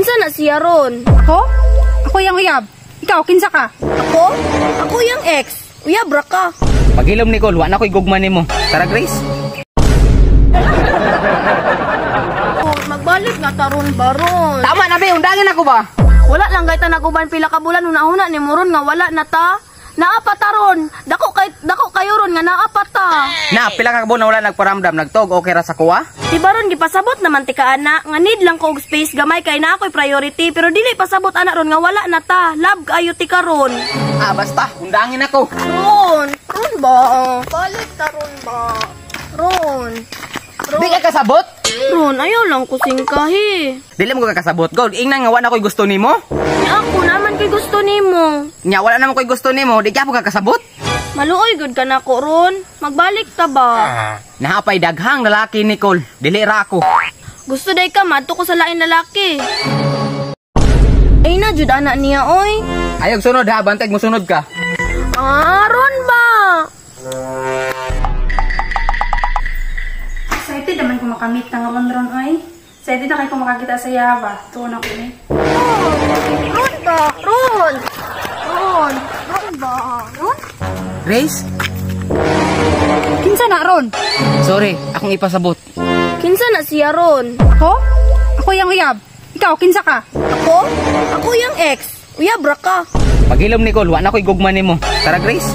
Kinsa na siya ron? Ako? Ako yung uyab. Ikaw, kinsa ka? Ako? Ako yung ex. Uyabra ka. Pagilom Nicole, wa na ko'y gugma nimo. Tara Grace. Oh, magbalik nga taron baron. Tama na be, undangin ako ba? Wala lang gayta naguban pila ka bulan una-una ni moron nga wala na ta. Naapa taron. Dako kayo ron nga naapa ta. Na, pila ka na wala nagparamdam, nagtog okay ra sa kuha? Di baron gipasabot naman ti ka ana nga need lang ko og space gamay kay na ako'y priority pero dili pasabot ana ron nga wala na ta. Love kayo ti karon. Ah, basta, undangin ako. Ron ba? Balik taron ba? Ron. Di ka kasabot? Ron, ayaw lang ko singkahi. Dili mo ka kasabot. Gold, ingnan nga wala ko'y gusto nimo. Ni ako naman kay gusto nimo. Nya wala naman ko'y gusto nimo, di ka po ka kasabot. Maluoy gud ka na ko ron. Magbalik ta ba? Nahapay daghang lalaki Nicole, dili ra ako. Gusto day ka madto ko sa lain lalaki. Ay na jud ana niya oy. Ayog sunod ha, bantay mo sunod ka. Ron ba? Excited naman kung makamit ng ron ay. Excited na kayo kung makakita sa Yaba. Tuon ako eh. Ron ba? Ron ba? Ron? Grace? Kinsa na ron? Sorry, akong ipasabot. Kinsa na siya ron? Ako? Ako yung uyab. Ikaw, kinsa ka? Ako? Ako yung ex. Uyabra ka. Pagilom Nicole, wa na ko'y gugma nimo. Tara Grace.